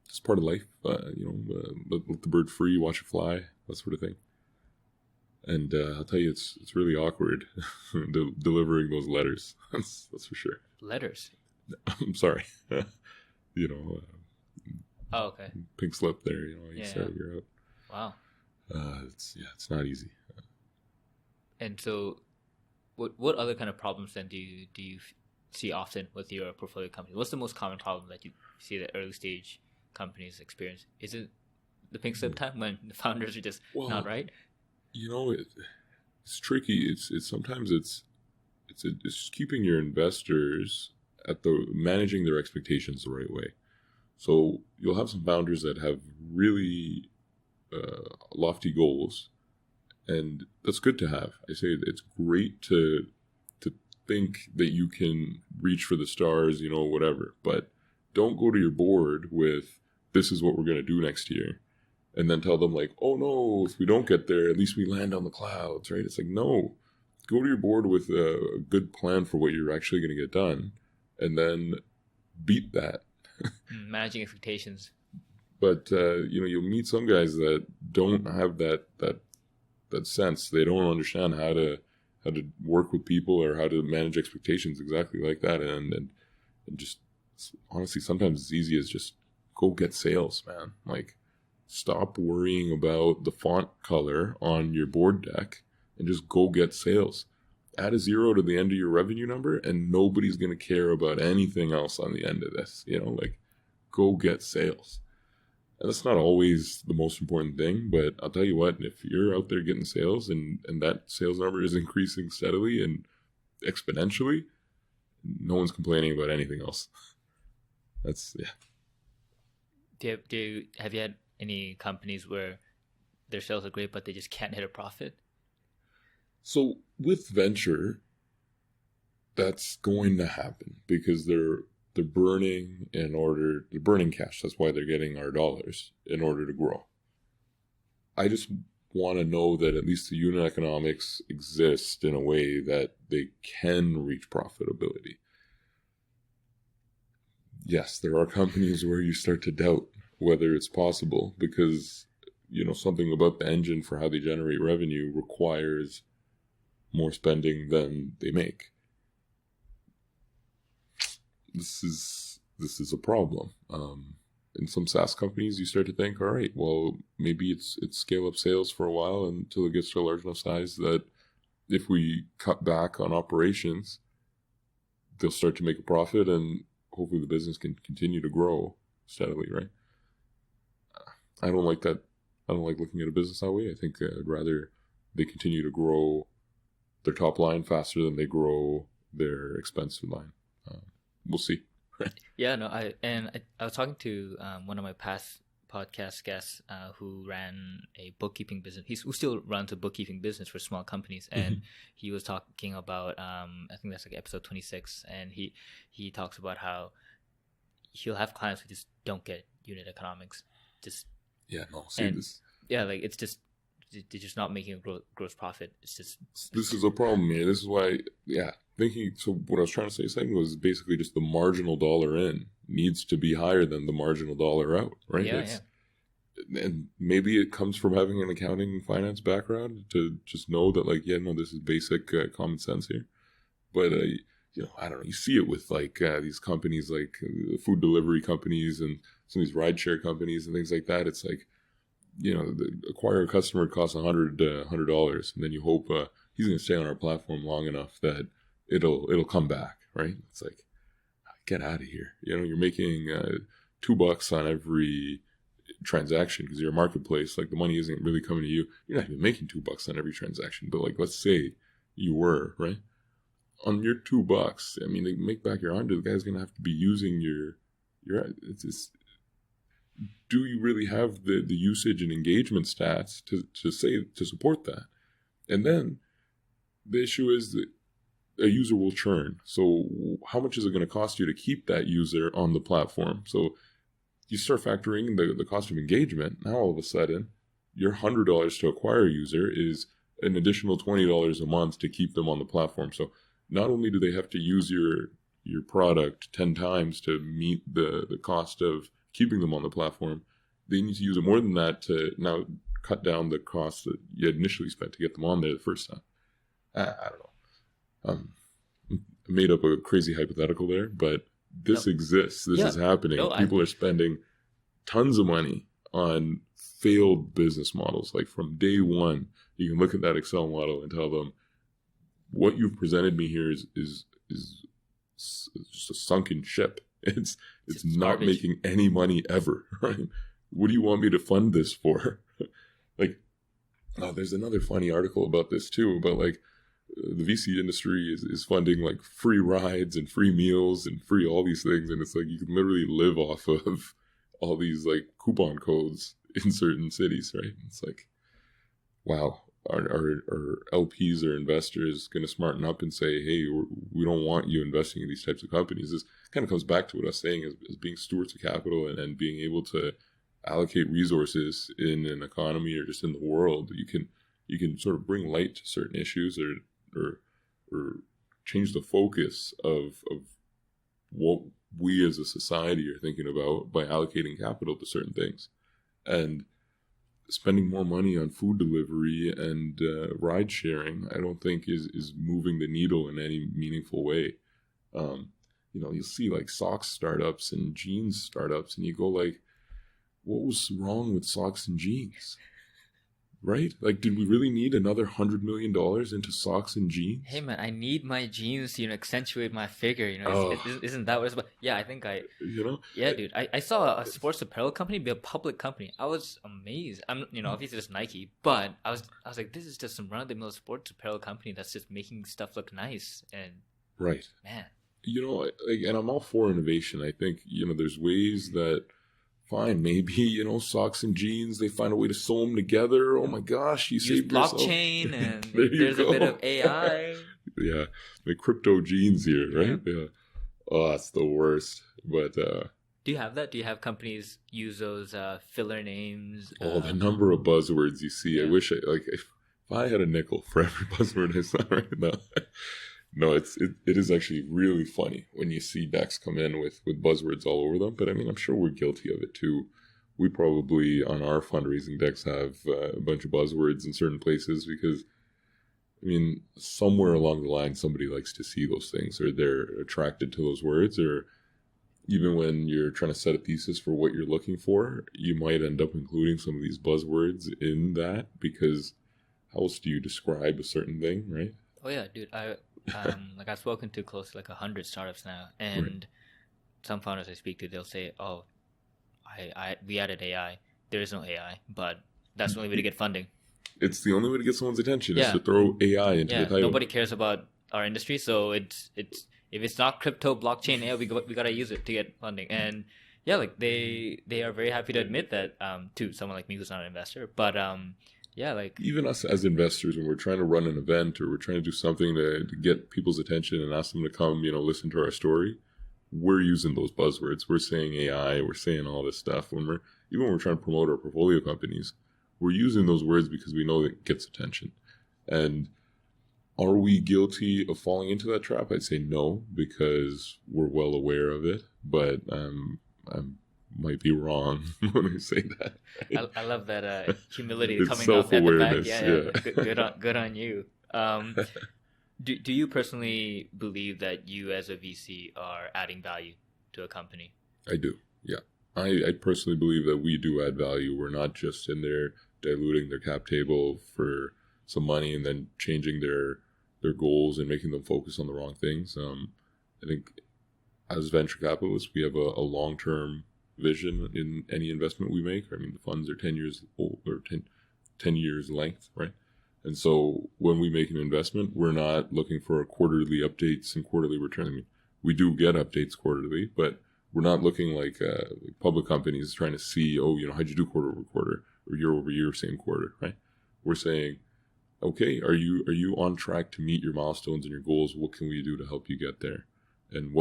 It's part of life. Let the bird free, watch it fly, that sort of thing. And I'll tell you, it's really awkward delivering those letters. That's for sure. Letters? I'm sorry. Oh, okay. Pink slip there. You're out. Wow. It's not easy. And so, what other kind of problems then do you see often with your portfolio company? What's the most common problem that you see that early stage companies experience? Is it the pink slip time when the founders are just not right? It's tricky. It's sometimes it's keeping your investors managing their expectations the right way. So you'll have some founders that have really lofty goals, and that's good to have. I say it's great to think that you can reach for the stars, whatever. But don't go to your board with, this is what we're going to do next year, and then tell them like, oh no, if we don't get there, at least we land on the clouds, right? It's like, no, go to your board with a good plan for what you're actually going to get done, and then beat that. Managing expectations. But you'll meet some guys that don't have that sense. They don't understand how to work with people or how to manage expectations exactly like that. And just honestly, sometimes it's easy as just go get sales, man. Like, stop worrying about the font color on your board deck and just go get sales. Add a 0 to the end of your revenue number, and nobody's going to care about anything else on the end of this. Go get sales. And that's not always the most important thing, but I'll tell you what, if you're out there getting sales and that sales number is increasing steadily and exponentially, no one's complaining about anything else. That's, yeah. Have you had any companies where their sales are great, but they just can't hit a profit? So with venture, that's going to happen because they're burning cash. That's why they're getting our dollars in order to grow. I just want to know that at least the unit economics exist in a way that they can reach profitability. Yes, there are companies where you start to doubt whether it's possible because, something about the engine for how they generate revenue requires more spending than they make. This is a problem. In some SaaS companies, you start to think, all right, well, maybe it's scale up sales for a while until it gets to a large enough size that if we cut back on operations, they'll start to make a profit and hopefully the business can continue to grow steadily, right? I don't like that. I don't like looking at a business that way. I think I'd rather they continue to grow their top line faster than they grow their expense line. We'll see. Yeah, no, I was talking to one of my past podcast guests who ran a bookkeeping business. Who still runs a bookkeeping business for small companies, and he was talking about I think that's like episode 26, and he talks about how he'll have clients who just don't get unit economics. Like it's just they're just not making a gross profit. This is a problem, man. This is why, thinking. So what I was trying to say second was basically just the marginal dollar in needs to be higher than the marginal dollar out, right? And maybe it comes from having an accounting and finance background to just know that, like, this is basic common sense here. But I don't know. You see it with like these companies, like food delivery companies and some of these rideshare companies and things like that. It's like, acquire a customer costs $100, and then you hope he's going to stay on our platform long enough that it'll come back, right? It's like, get out of here. You're making $2 on every transaction because you're a marketplace. Like, the money isn't really coming to you. You're not even making $2 on every transaction, but like, let's say you were, right? On your $2, I mean, they make back your 100. The guy's going to have to be using your. It's just, do you really have the usage and engagement stats to support that? And then the issue is that a user will churn. So how much is it going to cost you to keep that user on the platform? So you start factoring the cost of engagement. Now all of a sudden, your $100 to acquire a user is an additional $20 a month to keep them on the platform. So not only do they have to use your product 10 times to meet the cost of keeping them on the platform, they need to use it more than that to now cut down the cost that you had initially spent to get them on there the first time. I don't know. I made up a crazy hypothetical there, but this exists. This is happening. People are spending tons of money on failed business models. Like from day one, you can look at that Excel model and tell them, what you've presented me here is just a sunken ship. It's not garbage. Making any money ever, right? What do you want me to fund this for? Like, there's another funny article about this too, about like the VC industry is funding like free rides and free meals and free all these things. And it's like, you can literally live off of all these like coupon codes in certain cities, right? It's like, wow, are LPs or investors going to smarten up and say, hey, we don't want you investing in these types of companies? This kind of comes back to what I was saying as being stewards of capital and being able to allocate resources in an economy or just in the world. You can sort of bring light to certain issues or change the focus of what we as a society are thinking about by allocating capital to certain things. And spending more money on food delivery and ride sharing, I don't think is moving the needle in any meaningful way. You'll see like socks startups and jeans startups, and you go like, what was wrong with socks and jeans? Right? Like, did we really need another $100 million into socks and jeans? Hey man, I need my jeans to accentuate my figure. Isn't that what it's about? Yeah, I think Yeah, dude. I saw a sports apparel company be a public company. I was amazed. Obviously it's Nike, but I was like, this is just some run-of-the-mill sports apparel company that's just making stuff look nice. And right, man. And I'm all for innovation. I think there's ways that. Fine, maybe, socks and jeans, they find a way to sew them together. Oh my gosh, you saved yourself. Blockchain and there's a bit of AI. Yeah, the crypto jeans here, right? Yeah. Oh, that's the worst. But do you have that? Do you have companies use those filler names? The number of buzzwords you see. Yeah. I wish if I had a nickel for every buzzword I saw right now. No, it is actually really funny when you see decks come in with buzzwords all over them. But I mean, I'm sure we're guilty of it too. We probably on our fundraising decks have a bunch of buzzwords in certain places because, I mean, somewhere along the line, somebody likes to see those things or they're attracted to those words. Or even when you're trying to set a thesis for what you're looking for, you might end up including some of these buzzwords in that because how else do you describe a certain thing, right? Oh yeah, dude. I've spoken to close to 100 startups now, and some founders I speak to, they'll say, "Oh, we added AI. There is no AI, but that's the only way to get funding." It's the only way to get someone's attention is to throw AI into the title. Nobody cares about our industry, so it's if it's not crypto, blockchain, AI, we gotta use it to get funding. And they are very happy to admit that to someone like me who's not an investor, but even us as investors, when we're trying to run an event or we're trying to do something to get people's attention and ask them to come, listen to our story, we're using those buzzwords. We're saying AI, we're saying all this stuff. When we're trying to promote our portfolio companies, we're using those words because we know that it gets attention. And are we guilty of falling into that trap? I'd say no, because we're well aware of it. But I'm might be wrong when I say that. I love that humility coming off at the back. Yeah. Good on you. Do you personally believe that you as a VC are adding value to a company? I do. Yeah, I personally believe that we do add value. We're not just in there diluting their cap table for some money and then changing their goals and making them focus on the wrong things. I think as venture capitalists, we have a long-term vision in any investment we make. I mean, the funds are 10 years old or 10 years length, right? And so when we make an investment, we're not looking for quarterly updates and quarterly return. I mean, we do get updates quarterly, but we're not looking like public companies trying to see, how'd you do quarter over quarter or year over year, same quarter, right? We're saying, okay, are you on track to meet your milestones and your goals? What can we do to help you get there? And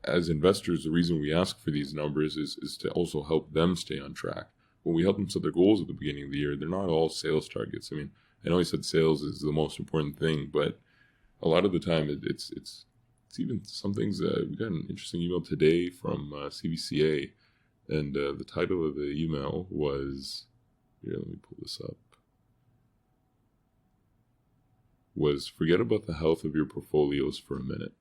as investors, the reason we ask for these numbers is to also help them stay on track. When we help them set their goals at the beginning of the year, they're not all sales targets. I mean, I know I said sales is the most important thing, but a lot of the time it's even some things. We got an interesting email today from CVCA And the title of the email was, here, let me pull this up, was "Forget about the health of your portfolios for a minute."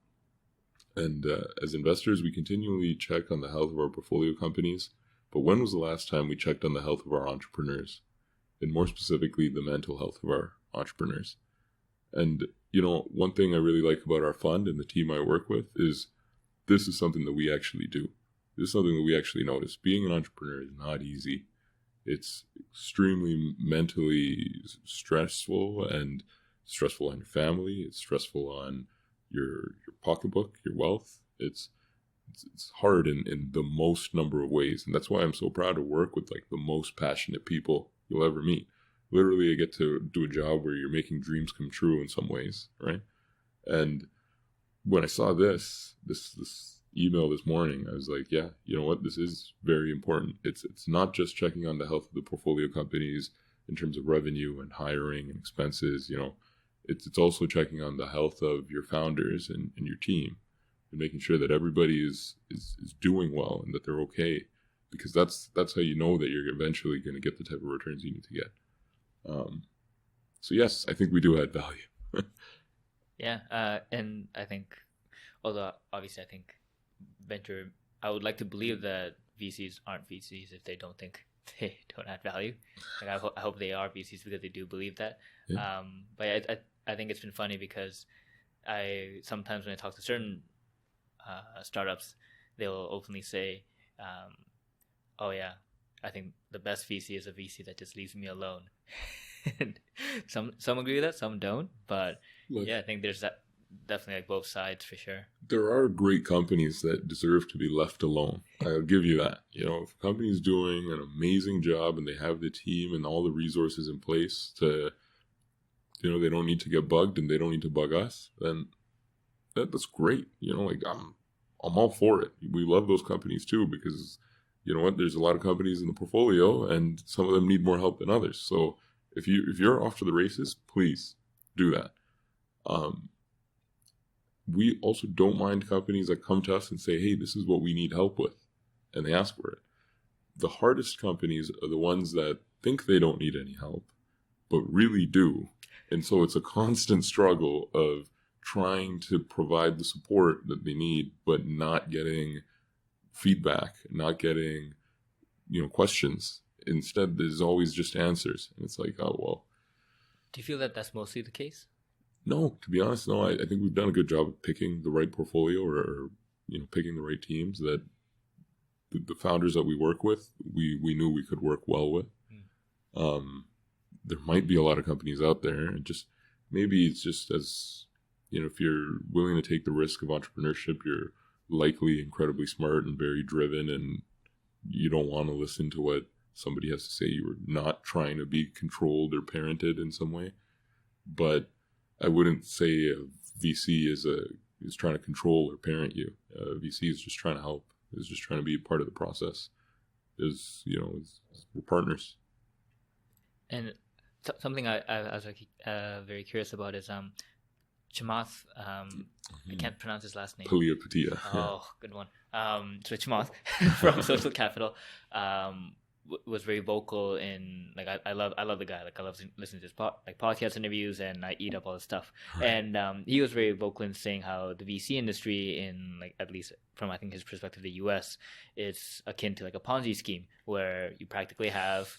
And as investors, we continually check on the health of our portfolio companies. But when was the last time we checked on the health of our entrepreneurs? And more specifically, the mental health of our entrepreneurs. And, one thing I really like about our fund and the team I work with is this is something that we actually do. This is something that we actually notice. Being an entrepreneur is not easy. It's extremely mentally stressful, and stressful on your family. It's stressful on your pocketbook, your wealth. It's hard in the most number of ways. And that's why I'm so proud to work with like the most passionate people you'll ever meet. Literally, I get to do a job where you're making dreams come true in some ways, right? And when I saw this email this morning, I was like, yeah, you know what? This is very important. It's not just checking on the health of the portfolio companies in terms of revenue and hiring and expenses. It's also checking on the health of your founders and your team, and making sure that everybody is doing well and that they're okay, because that's how you know that you're eventually going to get the type of returns you need to get. So yes, I think we do add value. Yeah, and I think, although obviously I think I would like to believe that VCs aren't VCs if they don't think they don't add value. Like I hope they are VCs because they do believe that. Yeah. But I think it's been funny because sometimes when I talk to certain startups, they'll openly say, "Oh yeah, I think the best VC is a VC that just leaves me alone." And some agree with that, some don't. But I think there's that definitely like both sides for sure. There are great companies that deserve to be left alone. I'll give you that. If a company is doing an amazing job and they have the team and all the resources in place to, they don't need to get bugged and they don't need to bug us, then that's great. I'm all for it. We love those companies too, because you know what? There's a lot of companies in the portfolio and some of them need more help than others. So if you're off to the races, please do that. We also don't mind companies that come to us and say, hey, this is what we need help with, and they ask for it. The hardest companies are the ones that think they don't need any help, but really do. And so it's a constant struggle of trying to provide the support that they need, but not getting feedback, not getting, questions. Instead, there's always just answers. And it's like, oh, well. Do you feel that that's mostly the case? No, to be honest, no. I think we've done a good job of picking the right portfolio or picking the right teams that the founders that we work with, we knew we could work well with. There might be a lot of companies out there, and just maybe it's just as, if you're willing to take the risk of entrepreneurship, you're likely incredibly smart and very driven, and you don't want to listen to what somebody has to say. You are not trying to be controlled or parented in some way. But I wouldn't say a VC is trying to control or parent you. A VC is just trying to help. Is just trying to be a part of the process. We're partners. And something I was very curious about is Chamath. I can't pronounce his last name. Palia. Oh, good one. So Chamath from Social Capital was very vocal in, like, I love the guy. Like, I love listening to his podcast interviews, and I eat up all his stuff. Right. And he was very vocal in saying how the VC industry, in, like, at least from I think his perspective, the US, is akin to like a Ponzi scheme where you practically have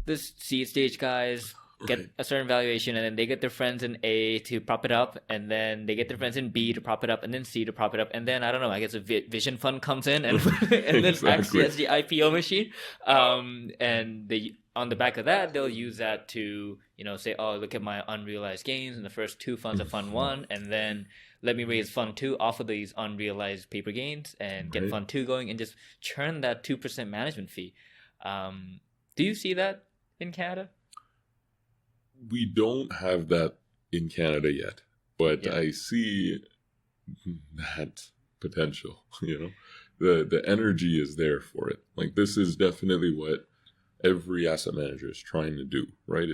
this seed stage guys get a certain valuation, and then they get their friends in A to prop it up, and then they get their friends in B to prop it up, and then C to prop it up, and then I don't know, I guess a vision fund comes in and and then acts as the IPO machine, and they, on the back of that, they'll use that to say, oh, look at my unrealized gains in the first two funds of Fund 1, and then let me raise Fund 2 off of these unrealized paper gains and get Fund 2 going, and just churn that 2% management fee. Do you see that in Canada? We don't have that in Canada yet, but I see that potential. The energy is there for it. Like, this is definitely what every asset manager is trying to do, right?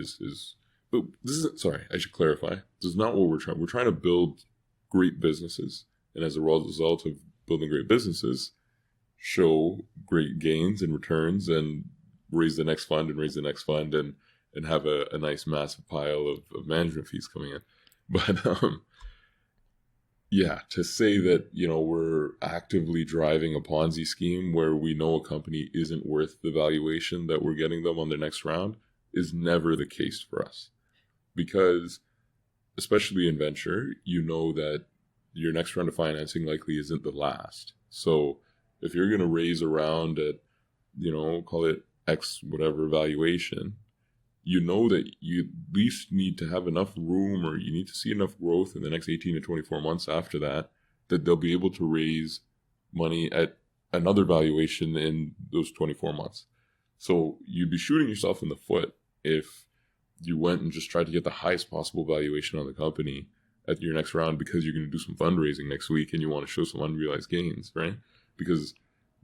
But this isn't. Sorry, I should clarify. This is not what we're trying. We're trying to build great businesses, and as a result of building great businesses, show great gains and returns and raise the next fund and raise the next fund and have a nice massive pile of management fees coming in. But yeah, to say that, we're actively driving a Ponzi scheme where we know a company isn't worth the valuation that we're getting them on their next round is never the case for us. Because, especially in venture, you know that your next round of financing likely isn't the last. So if you're going to raise a round at, call it X whatever valuation, you know that you at least need to have enough room, or you need to see enough growth in the next 18 to 24 months after that they'll be able to raise money at another valuation in those 24 months. So you'd be shooting yourself in the foot if you went and just tried to get the highest possible valuation on the company at your next round because you're going to do some fundraising next week and you want to show some unrealized gains, right? Because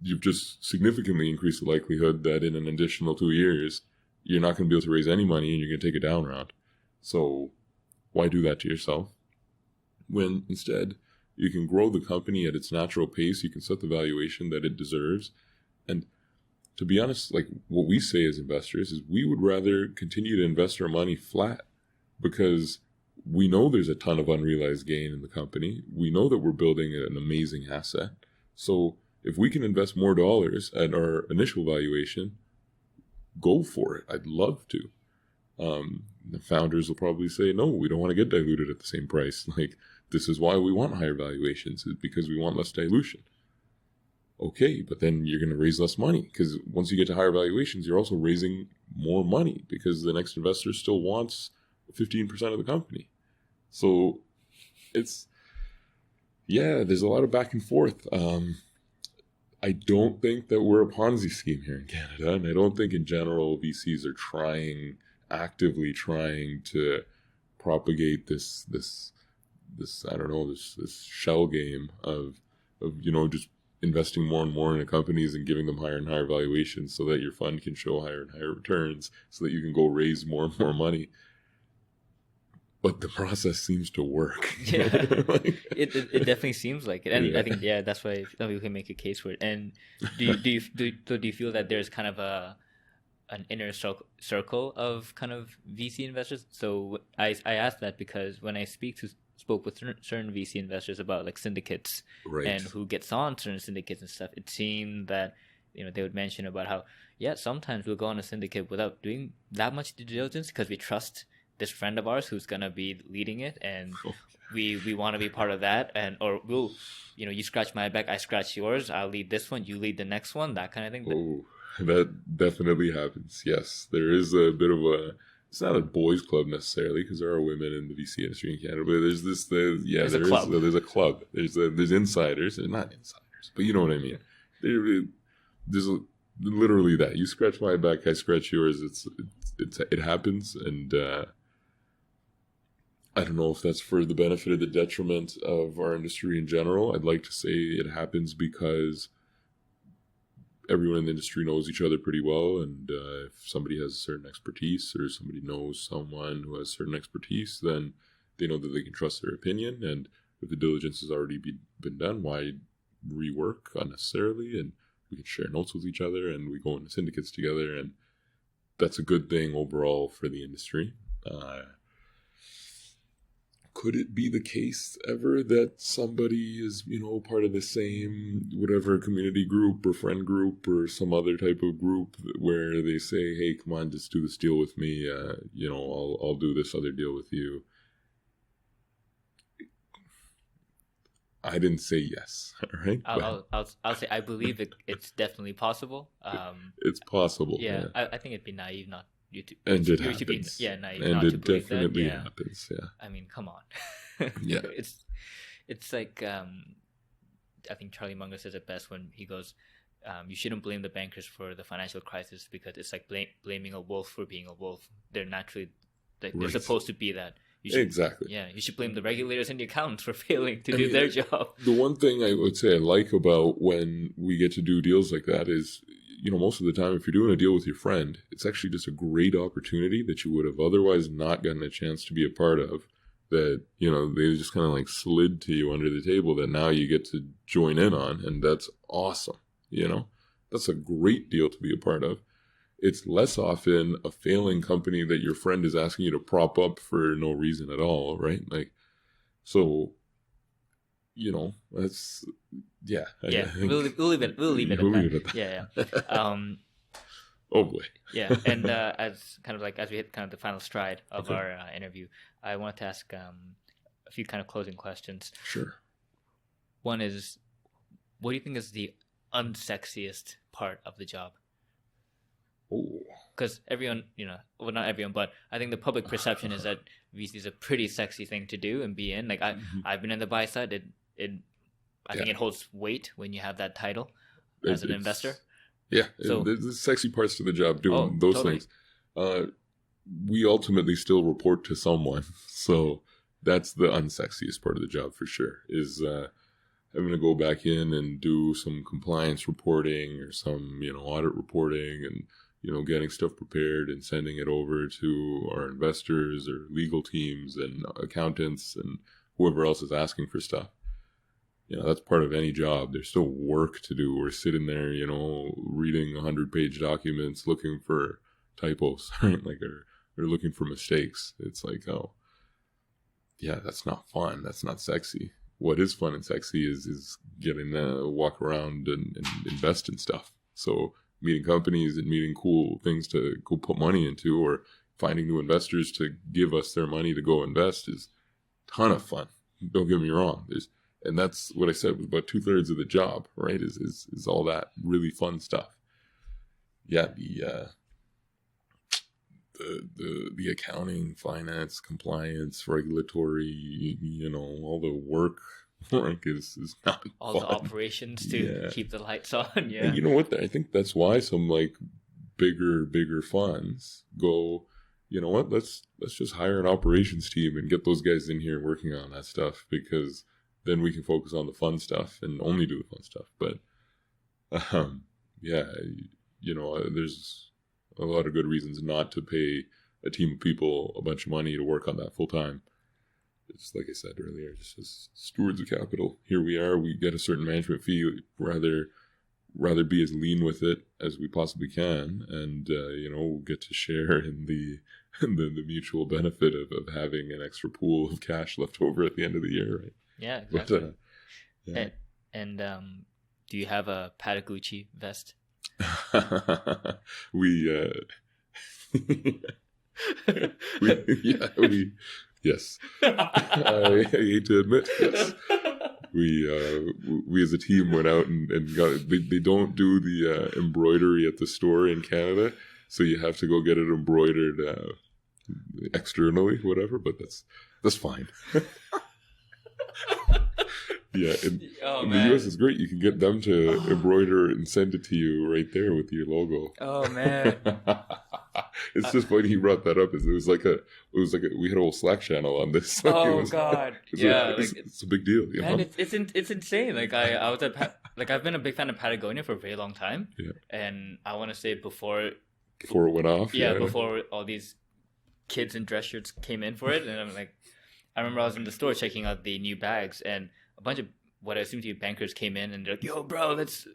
you've just significantly increased the likelihood that in an additional 2 years, you're not going to be able to raise any money and you're going to take a down round. So why do that to yourself? When instead you can grow the company at its natural pace, you can set the valuation that it deserves. And to be honest, like what we say as investors is we would rather continue to invest our money flat because we know there's a ton of unrealized gain in the company. We know that we're building an amazing asset. So if we can invest more dollars at our initial valuation, go for it. I'd love to. The founders will probably say, no, we don't want to get diluted at the same price. Like, this is why we want higher valuations, is because we want less dilution. Okay, but then you're going to raise less money because once you get to higher valuations, you're also raising more money because the next investor still wants 15% of the company. So there's a lot of back and forth. I don't think that we're a Ponzi scheme here in Canada, and I don't think in general VCs are actively trying to propagate this shell game of just investing more and more into companies and giving them higher and higher valuations so that your fund can show higher and higher returns so that you can go raise more and more money. But the process seems to work. Yeah, it definitely seems like it, and yeah. I think that's why we can make a case for it. And do you feel that there's kind of an inner circle of kind of VC investors? So I asked that because when I spoke with certain VC investors about like syndicates, right, and who gets on certain syndicates and stuff, it seemed that they would mention about how sometimes we'll go on a syndicate without doing that much due diligence because we trust this friend of ours who's going to be leading it, and we want to be part of that, or we'll you scratch my back, I scratch yours, I'll lead this one, you lead the next one, that kind of thing. Oh, that definitely happens. Yes, there is a bit of it's not a boys club necessarily because there are women in the VC industry in Canada, but there's a club. There's insiders. They're not insiders, but you know what I mean. There's literally that. You scratch my back, I scratch yours. It happens, and I don't know if that's for the benefit or the detriment of our industry in general. I'd like to say it happens because everyone in the industry knows each other pretty well, and if somebody has a certain expertise or somebody knows someone who has certain expertise, then they know that they can trust their opinion, and if the diligence has already been done, why rework unnecessarily? And we can share notes with each other, and we go into syndicates together, and that's a good thing overall for the industry. Could it be the case ever that somebody is, part of the same whatever community group or friend group or some other type of group where they say, hey, come on, just do this deal with me. I'll do this other deal with you. I didn't say yes. All right. I'll say I believe it's definitely possible. It's possible. Yeah. I think it'd be naive not. And it happens. Naive and not it to believe definitely that. happens. Yeah. I mean, come on. Yeah. It's like I think Charlie Munger says it best when he goes, you shouldn't blame the bankers for the financial crisis because it's like blaming a wolf for being a wolf. They're naturally they're supposed to be that. Exactly. Yeah, you should blame the regulators and the accountants for failing to do their job. The one thing I would say I like about when we get to do deals like that is, most of the time, if you're doing a deal with your friend, it's actually just a great opportunity that you would have otherwise not gotten a chance to be a part of. That, they just kind of like slid to you under the table that now you get to join in on. And that's awesome. you know? That's a great deal to be a part of. It's less often a failing company that your friend is asking you to prop up for no reason at all, right? Like, so, you know, that's, yeah. Yeah, we'll leave it at that. Yeah. Oh boy. Yeah, and as we hit kind of the final stride of our interview, I want to ask a few kind of closing questions. Sure. One is, what do you think is the unsexiest part of the job? Because everyone, well, not everyone, but I think the public perception is that VC is a pretty sexy thing to do and be in. Like I've been in the buy side. I think it holds weight when you have that title as an investor. Yeah, so there's sexy parts to the job doing those things. We ultimately still report to someone, so that's the unsexiest part of the job for sure. Is having to go back in and do some compliance reporting or some audit reporting and getting stuff prepared and sending it over to our investors or legal teams and accountants and whoever else is asking for stuff. That's part of any job. There's still work to do. We're sitting there, reading 100-page documents, looking for typos, right? Like, or looking for mistakes. It's like, oh, yeah, that's not fun. That's not sexy. What is fun and sexy is getting to walk around and invest in stuff. So meeting companies and meeting cool things to go put money into, or finding new investors to give us their money to go invest is a ton of fun. Don't get me wrong. And that's what I said was about 2/3 of the job, right? Is all that really fun stuff. Yeah, the accounting, finance, compliance, regulatory, all the work is not all fun. The operations to keep the lights on. Yeah. And you know what? I think that's why some like bigger funds go, you know what? Let's just hire an operations team and get those guys in here working on that stuff, because then we can focus on the fun stuff and only do the fun stuff. But, there's a lot of good reasons not to pay a team of people a bunch of money to work on that full time. It's like I said earlier, just as stewards of capital. Here we are, we get a certain management fee, rather be as lean with it as we possibly can. And, we'll get to share in the mutual benefit of having an extra pool of cash left over at the end of the year, right? Yeah, exactly. But, and do you have a Patagucci vest? Yes. I hate to admit, yes. We as a team went out and got. They don't do the embroidery at the store in Canada, so you have to go get it embroidered externally, whatever. But that's fine. Yeah, in the US it's great. You can get them to embroider it and send it to you right there with your logo. Oh man. It's just funny he brought that up. It was like we had a whole Slack channel on this. Oh god. Yeah, it's a big deal, you know? It's insane. Like I was at I've been a big fan of Patagonia for a very long time. Yeah. And I want to say before it went off. Yeah, before all these kids in dress shirts came in for it, and I'm like, I remember I was in the store checking out the new bags, and a bunch of what I assume to be bankers came in, and they're like, "Yo, bro, let's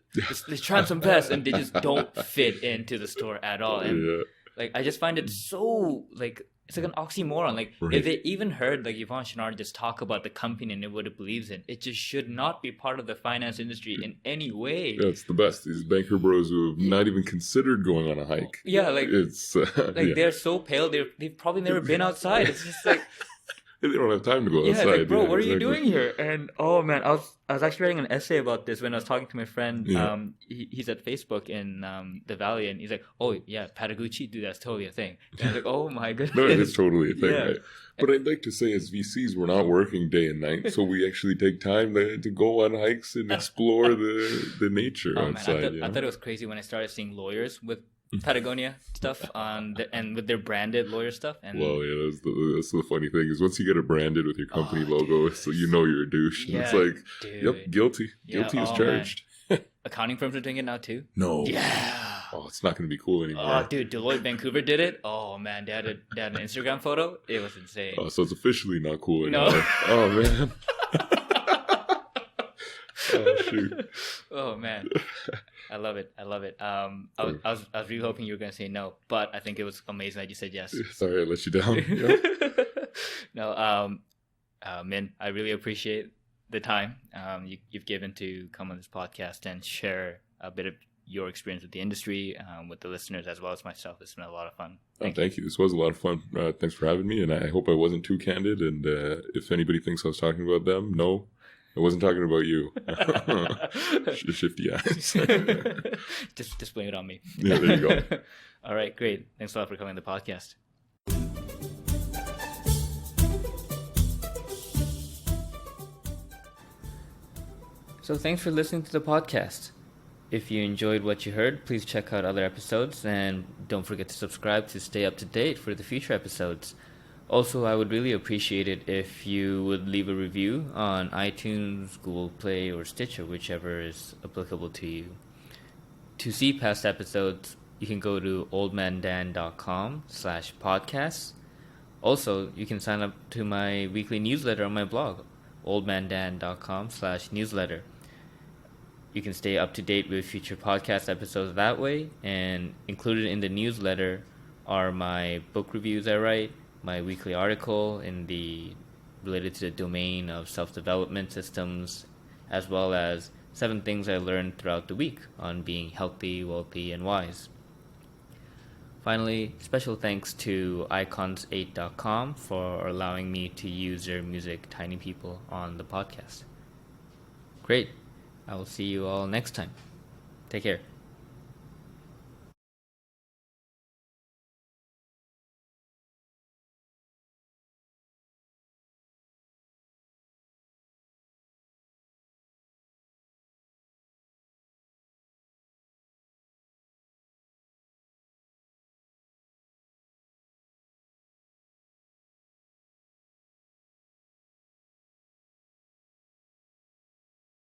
try some vests," and they just don't fit into the store at all. And like, I just find it so like it's like an oxymoron. Like if they even heard like Yvon Chouinard just talk about the company and what it believes in, it just should not be part of the finance industry in any way. Yeah, it's the best. These banker bros who have not even considered going on a hike. Yeah, like it's they're so pale. They've probably never been outside. It's just like. They don't have time to go outside. Like, bro, what are you doing here? And oh man, I was actually writing an essay about this when I was talking to my friend. Yeah. He's at Facebook in the Valley, and he's like, "Oh yeah, Patagucci, dude, that's totally a thing." And I was like, "Oh my goodness, no, it's totally a thing." Yeah. Right? But I'd like to say, as VCs, we're not working day and night, so we actually take time to go on hikes and explore the nature outside. Man, I thought it was crazy when I started seeing lawyers with Patagonia stuff and with their branded lawyer stuff. And well, yeah, that's the funny thing is once you get it branded with your company logo, so you're a douche. Yeah, it's like, dude. Yep, guilty is charged. Accounting firms are doing it now too. No. Yeah. Oh, it's not going to be cool anymore. Oh, dude, Deloitte Vancouver did it. Oh man, they had an Instagram photo. It was insane. Oh, so it's officially not cool anymore. No. Oh man. Oh shoot. Oh man. I love it. I love it. I was really hoping you were going to say no, but I think it was amazing that you said yes. Sorry, I let you down. Yeah. No, Min, I really appreciate the time you've given to come on this podcast and share a bit of your experience with the industry, with the listeners as well as myself. It's been a lot of fun. Thank you. This was a lot of fun. Thanks for having me, and I hope I wasn't too candid. And if anybody thinks I was talking about them, no, I wasn't talking about you. Shifty ass. just blame it on me. Yeah, there you go. All right, great. Thanks a lot for coming on the podcast. So thanks for listening to the podcast. If you enjoyed what you heard, please check out other episodes and don't forget to subscribe to stay up to date for the future episodes. Also, I would really appreciate it if you would leave a review on iTunes, Google Play, or Stitcher, whichever is applicable to you. To see past episodes, you can go to oldmandan.com/podcasts. Also, you can sign up to my weekly newsletter on my blog, oldmandan.com/newsletter. You can stay up to date with future podcast episodes that way, and included in the newsletter are my book reviews I write, my weekly article related to the domain of self-development systems, as well as 7 things I learned throughout the week on being healthy, wealthy, and wise. Finally, special thanks to icons8.com for allowing me to use their music Tiny People on the podcast. Great. I will see you all next time. Take care.